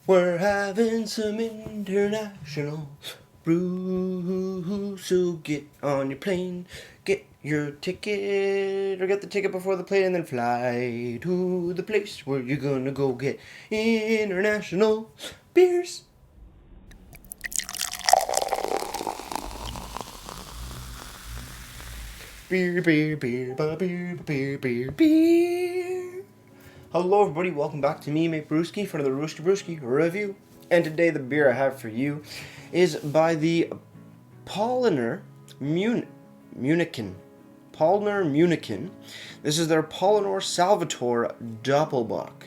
We're having some international brews, so get on your plane, get your ticket, or get the ticket before the plane, and then fly to the place where you're gonna go get international beers. Beer, beer, beer, beer, beer, beer, beer. Hello, everybody. Welcome back to me, Mate Brewski, for another Rooski Brewski review. And today, the beer I have for you is by the Paulaner Munichen. Paulaner Munichen. This is their Paulaner Salvator Doppelbock,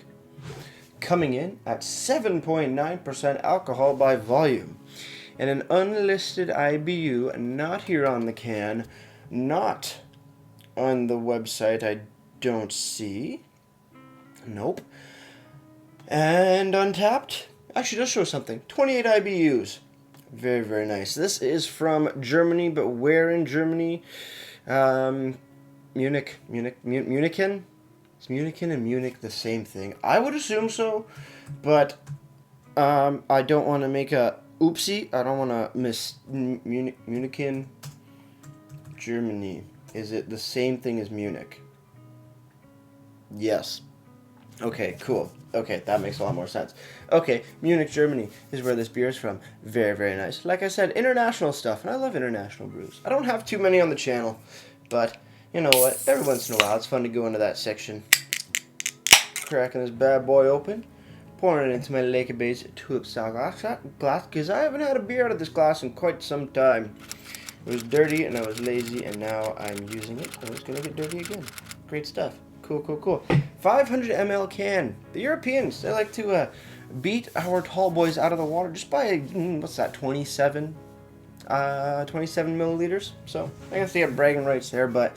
coming in at 7.9% alcohol by volume, and an unlisted IBU, not here on the can, not on the website. I don't see. Nope. And Untapped. Actually, does show something. 28 IBUs. Very, very nice. This is from Germany, but where in Germany? Munichen? Is Munichen and Munich the same thing? I would assume so, but I don't want to make a oopsie. I don't want to miss Munichen, Germany. Is it the same thing as Munich? Yes. Okay, cool. Okay, that makes a lot more sense. Okay, Munich, Germany is where this beer is from. Very, very nice. Like I said, international stuff, and I love international brews. I don't have too many on the channel, but you know what? Every once in a while, it's fun to go into that section. Cracking this bad boy open, pouring it into my Lake Bay's tulip style glass, because I haven't had a beer out of this glass in quite some time. It was dirty, and I was lazy, and now I'm using it, and it's going to get dirty again. Great stuff. Cool, cool, cool. 500 ml can. The Europeans, they like to beat our tall boys out of the water just by, what's that, 27 milliliters. So I guess they have bragging rights there, but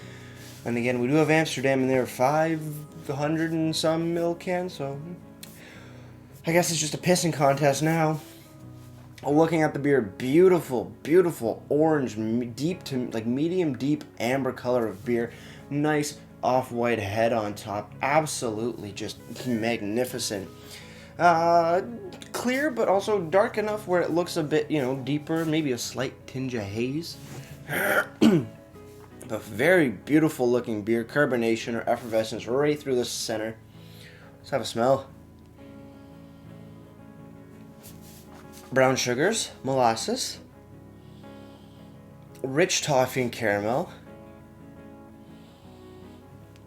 and again, we do have Amsterdam, and they're 500 and some ml cans, so I guess it's just a pissing contest now. Looking at the beer, beautiful, beautiful orange, deep to like medium deep amber color of beer. Nice off-white head on top. Absolutely just magnificent. Clear, but also dark enough where it looks a bit, deeper. Maybe a slight tinge of haze. But very beautiful looking beer. Carbonation or effervescence right through the center. Let's have a smell. Brown sugars, molasses, rich toffee and caramel,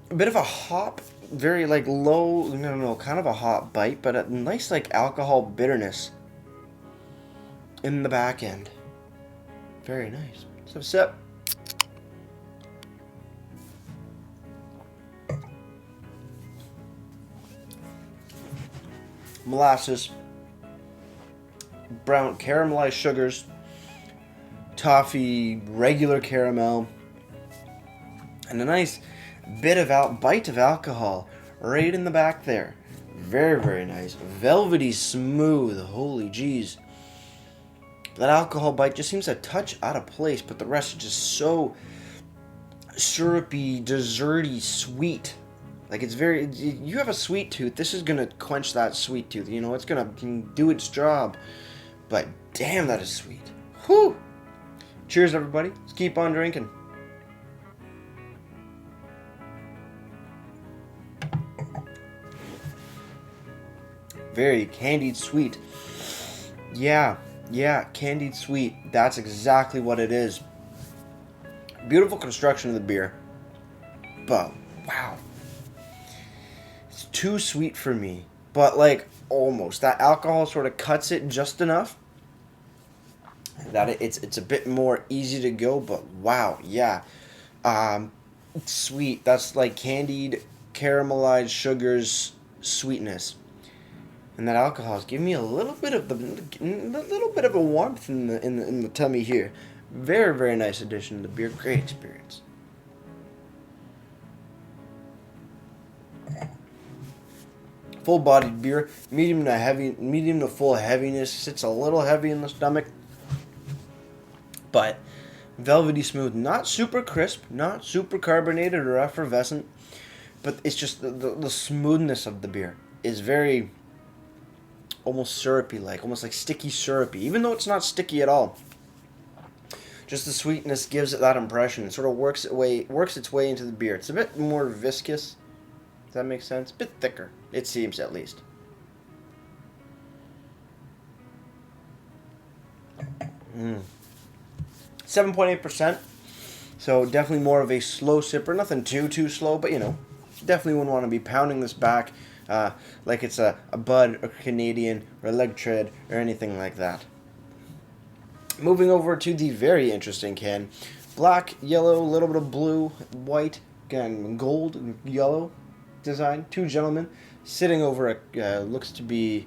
a bit of a hop, very low, kind of a hop bite, but a nice alcohol bitterness in the back end. Very nice. Let's have a sip. Molasses, brown caramelized sugars, toffee, regular caramel, and a nice bit of bite of alcohol right in the back there. Very, very nice. Velvety smooth. Holy jeez. That alcohol bite just seems a touch out of place, but the rest is just so syrupy, desserty, sweet. It's very, you have a sweet tooth, this is going to quench that sweet tooth. It's going to do its job. But damn, that is sweet. Whew. Cheers, everybody. Let's keep on drinking. Very candied sweet. Yeah, candied sweet. That's exactly what it is. Beautiful construction of the beer. But, wow. It's too sweet for me. But, almost. That alcohol sort of cuts it just enough that it's a bit more easy to go, but wow, yeah. Sweet. That's candied caramelized sugars sweetness. And that alcohol is giving me a little bit of a warmth in the tummy here. Very, very nice addition to the beer. Great experience. Full-bodied beer, medium to full heaviness. Sits a little heavy in the stomach, but velvety smooth. Not super crisp, not super carbonated or effervescent, but it's just the smoothness of the beer is very almost syrupy, almost like sticky syrupy, even though it's not sticky at all. Just the sweetness gives it that impression. It sort of works its way into the beer. It's a bit more viscous. Does that make sense? A bit thicker, it seems, at least. 7.8%. So definitely more of a slow sipper. Nothing too slow, but definitely wouldn't want to be pounding this back like it's a Bud or Canadian or a Leg Tread or anything like that. Moving over to the very interesting can. Black, yellow, a little bit of blue, white, and gold and yellow design. Two gentlemen sitting over a, looks to be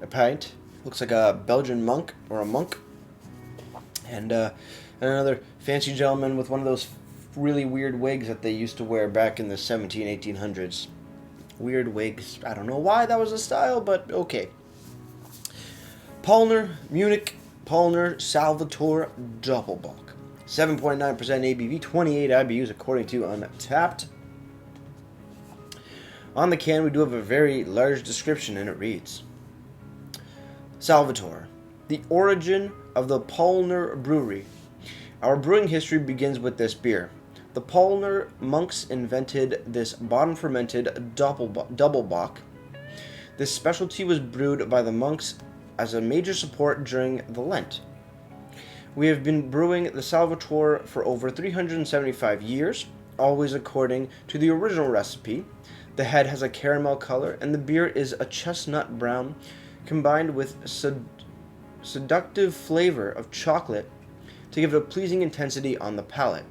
a pint. Looks like a Belgian monk or a monk. And another fancy gentleman with one of those really weird wigs that they used to wear back in the 1800s. Weird wigs. I don't know why that was a style, but okay. Paulaner Salvator Doppelbock. 7.9% ABV, 28 IBUs according to Untapped. On the can, we do have a very large description, and it reads: Salvator, the origin of the Paulaner Brewery. Our brewing history begins with this beer. The Paulaner monks invented this bottom-fermented Doppelbock. This specialty was brewed by the monks as a major support during the Lent. We have been brewing the Salvator for over 375 years, always according to the original recipe. The head has a caramel color, and the beer is a chestnut brown, combined with seductive flavor of chocolate to give it a pleasing intensity on the palate.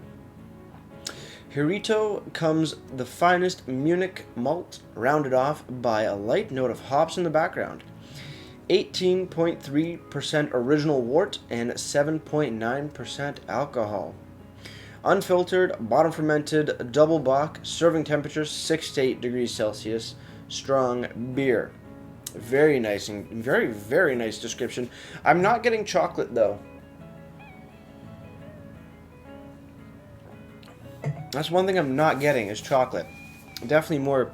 Hirito comes the finest Munich malt, rounded off by a light note of hops in the background. 18.3% original wort and 7.9% alcohol. Unfiltered, bottom fermented, double bock, serving temperature 6 to 8 degrees Celsius, strong beer. Very nice and very nice description. I'm not getting chocolate though. That's one thing I'm not getting is chocolate. Definitely more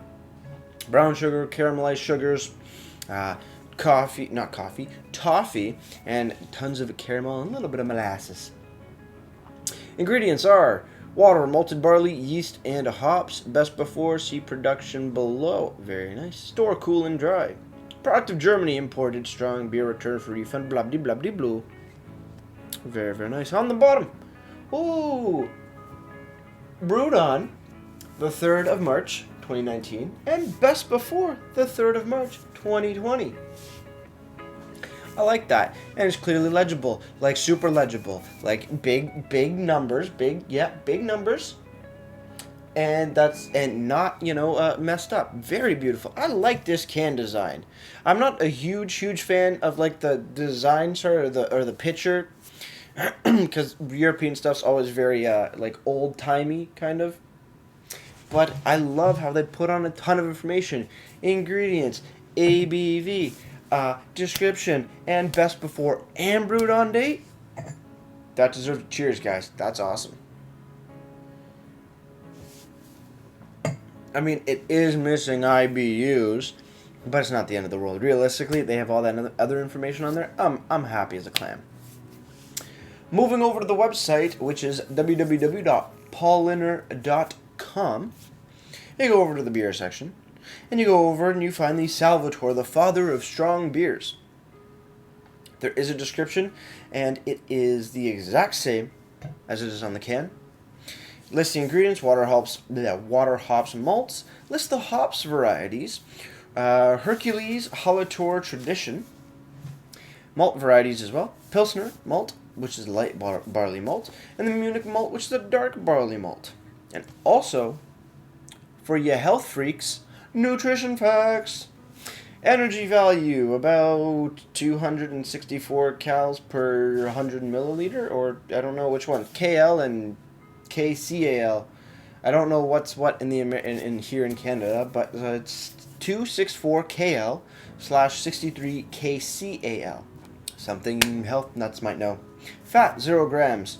brown sugar, caramelized sugars, toffee, and tons of caramel and a little bit of molasses. Ingredients are water, malted barley, yeast, and hops. Best before, see production below. Very nice. Store cool and dry. Product of Germany, imported, strong beer, return for refund, blah blah blah blah blue. Very nice. On the bottom, ooh, brewed on the 3rd of March 2019 and best before the 3rd of March 2020. I like that, and it's clearly legible, like super legible, like big numbers, big numbers, and not messed up. Very beautiful. I like this can design. I'm not a huge fan of like the design or the picture, because European stuff's always very like old timey kind of. But I love how they put on a ton of information, ingredients, ABV. Description, and best before and brewed on date. That deserves a cheers, guys. That's awesome. I mean, it is missing IBUs, but it's not the end of the world. Realistically, they have all that other information on there. I'm happy as a clam. Moving over to the website, which is www.paulaner.com. You go over to the beer section. And you go over and you find the Salvator, the father of strong beers. There is a description, and it is the exact same as it is on the can. List the ingredients, water, hops, malts. List the hops varieties. Hercules, Hallertor, Tradition. Malt varieties as well. Pilsner malt, which is light barley malt. And the Munich malt, which is a dark barley malt. And also, for you health freaks, nutrition facts. Energy value, about 264 cals per 100 milliliter, or I don't know which one. KL and KCAL. I don't know what's what in the in here in Canada, but it's 264 KL / 63 KCAL. Something health nuts might know. Fat, 0 grams,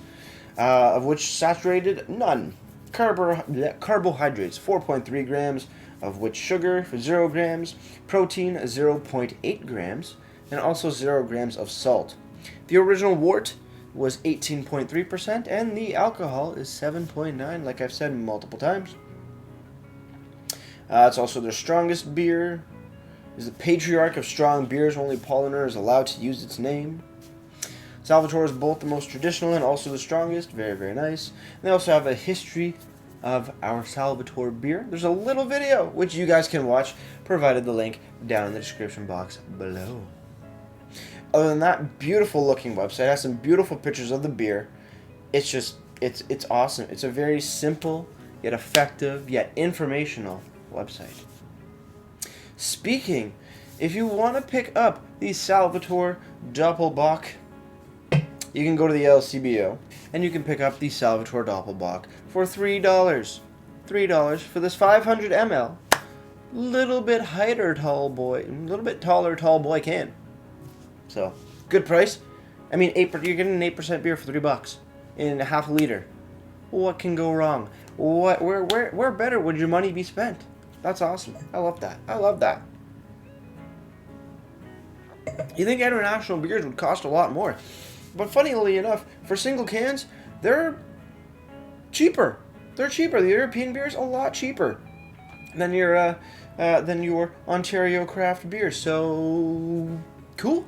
of which saturated, none. Carbohydrates, 4.3 grams, of which sugar for 0 grams, protein 0.8 grams, and also 0 grams of salt. The original wort was 18.3%, and the alcohol is 7.9, like I've said multiple times. It's also their strongest beer. Is the patriarch of strong beers. Only Paulaner is allowed to use its name. Salvator is both the most traditional and also the strongest. Very, very nice. And they also have a history of our Salvator beer. There's a little video which you guys can watch, provided the link down in the description box below. Other than that, beautiful looking website. It has some beautiful pictures of the beer. It's just, it's awesome. It's a very simple, yet effective, yet informational website. Speaking, if you want to pick up the Salvator Doppelbock, you can go to the LCBO and you can pick up the Salvator Doppelbock for $3. $3 for this 500 ml. Little bit taller tall boy can. So, good price. I mean, you're getting an 8% beer for $3 in half a liter. What can go wrong? Where better would your money be spent? That's awesome. I love that. I love that. You think international beers would cost a lot more, but funnily enough, for single cans, they're cheaper. They're cheaper. The European beer is a lot cheaper than your Ontario craft beer. So cool.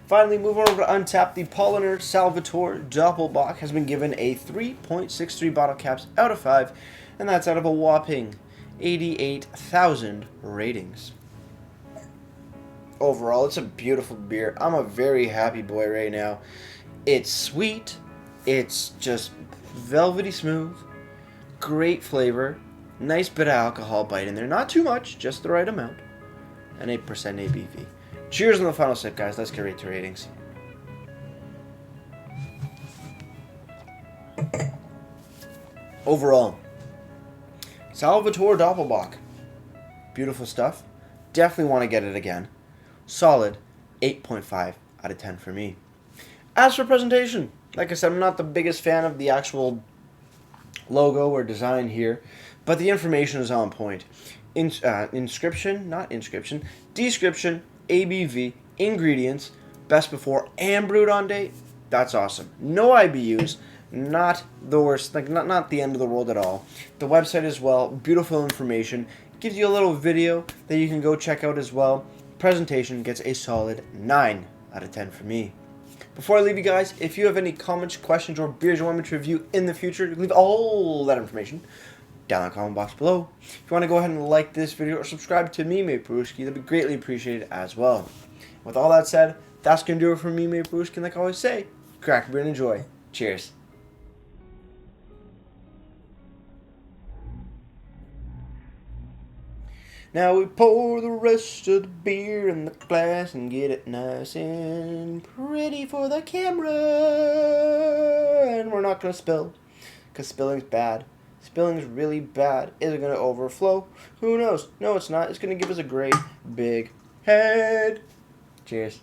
Finally, moving over to Untappd, the Paulaner Salvator Doppelbock has been given a 3.63 bottle caps out of 5, and that's out of a whopping 88,000 ratings. Overall, it's a beautiful beer. I'm a very happy boy right now. It's sweet. It's just velvety smooth. Great flavor. Nice bit of alcohol bite in there. Not too much, just the right amount. And 8% ABV. Cheers on the final sip, guys. Let's get right to ratings. Overall, Salvator Doppelbock. Beautiful stuff. Definitely want to get it again. Solid 8.5 out of 10 for me. As for presentation, like I said, I'm not the biggest fan of the actual logo or design here, but the information is on point. Description, ABV, ingredients, best before and brewed on date. That's awesome. No IBUs, not the worst, like not the end of the world at all. The website as well, beautiful information. Gives you a little video that you can go check out as well. Presentation gets a solid 9 out of 10 for me. Before I leave you guys, if you have any comments, questions, or beers you want me to review in the future, leave all that information down in the comment box below. If you want to go ahead and like this video or subscribe to me, Mate Brewski, that'd be greatly appreciated as well. With all that said, that's going to do it for me, Mate Brewski, and like I always say, crack a beer and enjoy. Cheers. Now we pour the rest of the beer in the glass and get it nice and pretty for the camera. And we're not going to spill, because spilling's bad. Spilling's really bad. Is it going to overflow? Who knows? No, it's not. It's going to give us a great big head. Cheers.